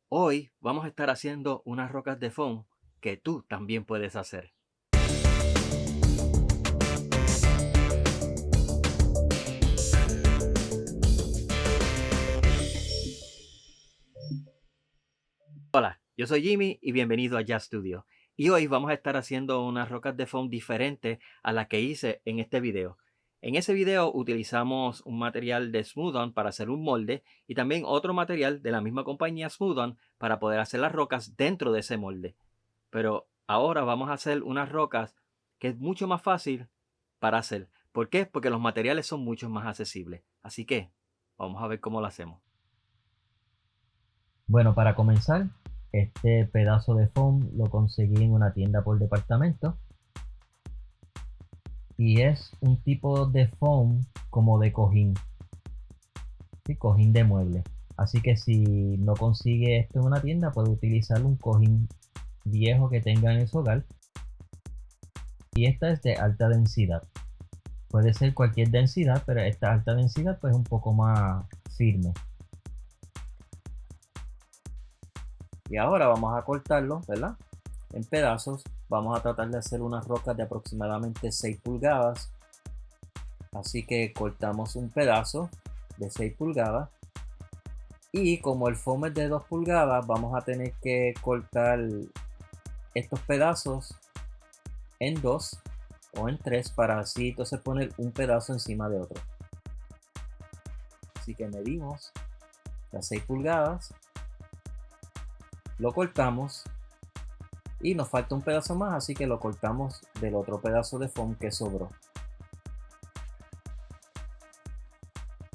Hoy vamos a estar haciendo unas rocas de foam que tú también puedes hacer. Hola, yo soy Jimmy y bienvenido a Jazz Studio. Y hoy vamos a estar haciendo unas rocas de foam diferentes a las que hice en este video. En ese video utilizamos un material de Smooth-On para hacer un molde y también otro material de la misma compañía Smooth-On para poder hacer las rocas dentro de ese molde. Pero ahora vamos a hacer unas rocas que es mucho más fácil para hacer. ¿Por qué? Porque los materiales son mucho más accesibles. Así que vamos a ver cómo lo hacemos. Bueno, para comenzar, este pedazo de foam lo conseguí en una tienda por departamento y es un tipo de foam como de cojín, ¿sí? Cojín de mueble. Así que si no consigue esto en una tienda, puede utilizar un cojín viejo que tenga en su hogar. Y esta es de alta densidad. Puede ser cualquier densidad, pero esta alta densidad pues es un poco más firme. Y ahora vamos a cortarlo, ¿verdad? En pedazos. Vamos a tratar de hacer unas rocas de aproximadamente 6 pulgadas. Así que cortamos un pedazo de 6 pulgadas. Y como el foam es de 2 pulgadas, vamos a tener que cortar estos pedazos en 2 o en 3 para así entonces poner un pedazo encima de otro. Así que medimos las 6 pulgadas, lo cortamos y nos falta un pedazo más, así que lo cortamos del otro pedazo de foam que sobró.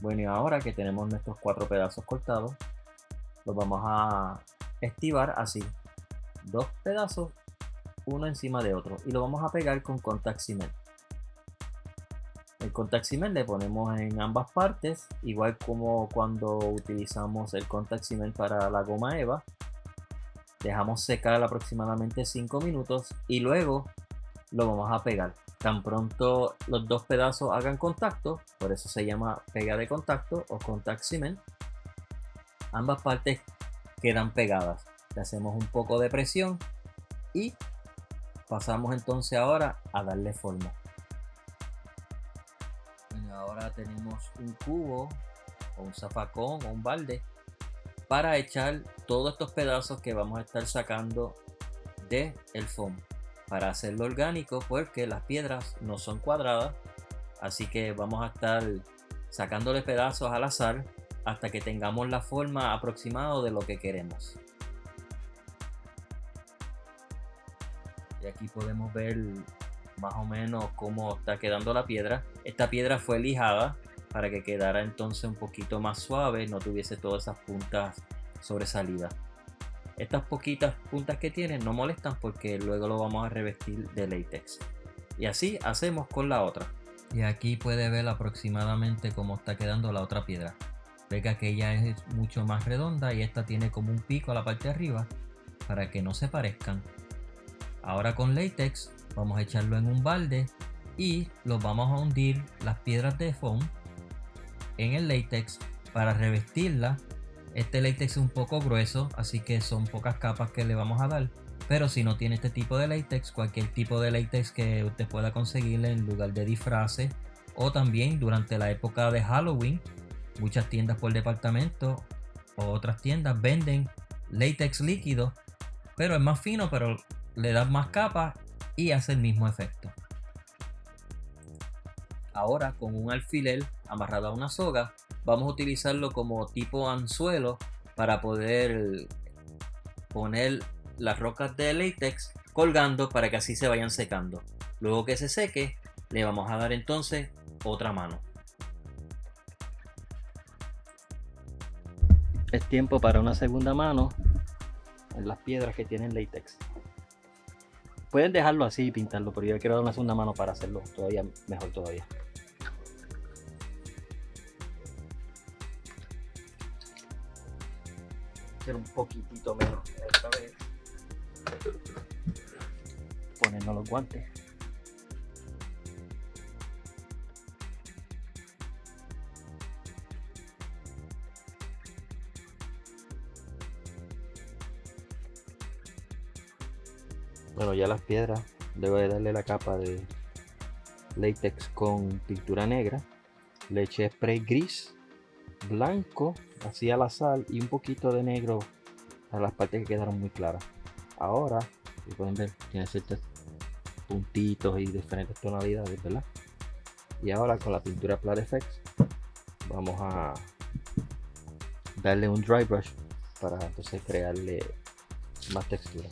Bueno, y ahora que tenemos nuestros 4 pedazos cortados, los vamos a estivar así, 2 pedazos uno encima de otro, y lo vamos a pegar con contact cement. El contact cement le ponemos en ambas partes, igual como cuando utilizamos el contact cement para la goma eva. Dejamos secar aproximadamente 5 minutos y luego lo vamos a pegar. Tan pronto los dos pedazos hagan contacto, por eso se llama pega de contacto o contact cement, ambas partes quedan pegadas. Le hacemos un poco de presión y pasamos entonces ahora a darle forma. Bueno, ahora tenemos un cubo o un zafacón o un balde para echar todos estos pedazos que vamos a estar sacando de el foam para hacerlo orgánico, porque las piedras no son cuadradas, así que vamos a estar sacándole pedazos al azar hasta que tengamos la forma aproximada de lo que queremos. Y aquí podemos ver más o menos cómo está quedando la piedra. Esta piedra fue lijada para que quedara entonces un poquito más suave, no tuviese todas esas puntas sobresalidas. Estas poquitas puntas que tiene no molestan porque luego lo vamos a revestir de látex. Y así hacemos con la otra. Y aquí puede ver aproximadamente cómo está quedando la otra piedra. Ve que aquella es mucho más redonda y esta tiene como un pico a la parte de arriba para que no se parezcan. Ahora con látex vamos a echarlo en un balde y los vamos a hundir las piedras de foam en el látex para revestirla. Este látex es un poco grueso, así que son pocas capas que le vamos a dar. Pero si no tiene este tipo de látex, cualquier tipo de látex que usted pueda conseguirle en lugar de disfraces, o también durante la época de Halloween, muchas tiendas por departamento o otras tiendas venden látex líquido, pero es más fino, pero le da más capas y hace el mismo efecto. Ahora con un alfiler amarrado a una soga, vamos a utilizarlo como tipo anzuelo para poder poner las rocas de látex colgando para que así se vayan secando. Luego que se seque, le vamos a dar entonces otra mano. Es tiempo para una segunda mano en las piedras que tienen látex. Pueden dejarlo así y pintarlo, pero yo quiero dar una segunda mano para hacerlo todavía mejor todavía. Hacer un poquitito menos esta vez. Ponernos los guantes. Bueno, ya las piedras, luego de darle la capa de látex con pintura negra, le eché spray gris, blanco, así al azar y un poquito de negro a las partes que quedaron muy claras. Ahora, como pueden ver, tiene ciertos puntitos y diferentes tonalidades, ¿verdad? Y ahora con la pintura Plat FX vamos a darle un dry brush para entonces crearle más textura.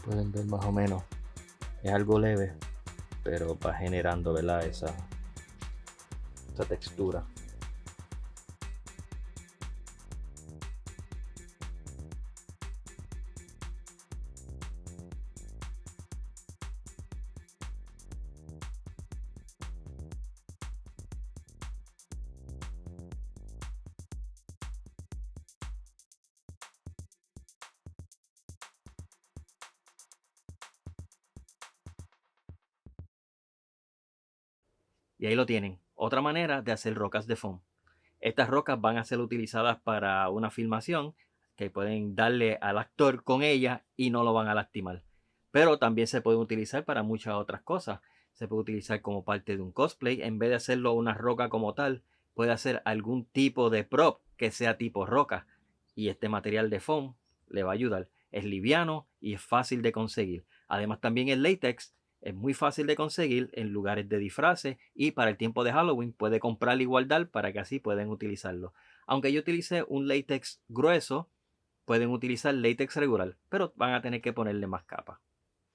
Pueden ver más o menos, es algo leve, pero va generando, ¿verdad? Esa textura. Y ahí lo tienen, otra manera de hacer rocas de foam. Estas rocas van a ser utilizadas para una filmación que pueden darle al actor con ella y no lo van a lastimar. Pero también se pueden utilizar para muchas otras cosas. Se puede utilizar como parte de un cosplay. En vez de hacerlo una roca como tal, puede hacer algún tipo de prop que sea tipo roca. Y este material de foam le va a ayudar. Es liviano y es fácil de conseguir. Además también el látex es muy fácil de conseguir en lugares de disfraces y para el tiempo de Halloween puede comprar y guardar para que así pueden utilizarlo. Aunque yo utilicé un látex grueso, pueden utilizar látex regular, pero van a tener que ponerle más capas.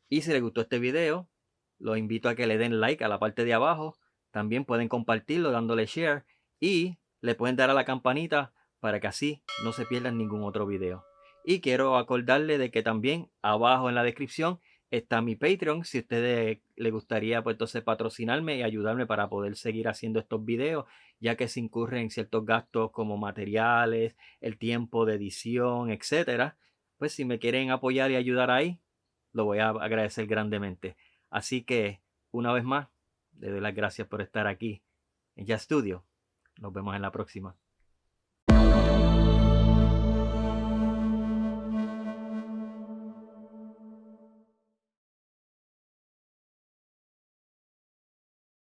Y si les gustó este video, los invito a que le den like a la parte de abajo. También pueden compartirlo dándole share y le pueden dar a la campanita para que así no se pierdan ningún otro video. Y quiero acordarle de que también abajo en la descripción está mi Patreon. Si a ustedes les gustaría pues entonces patrocinarme y ayudarme para poder seguir haciendo estos videos, ya que se incurren en ciertos gastos como materiales, el tiempo de edición, etcétera. Pues si me quieren apoyar y ayudar ahí, lo voy a agradecer grandemente. Así que, una vez más, le doy las gracias por estar aquí en Ya Studio. Nos vemos en la próxima.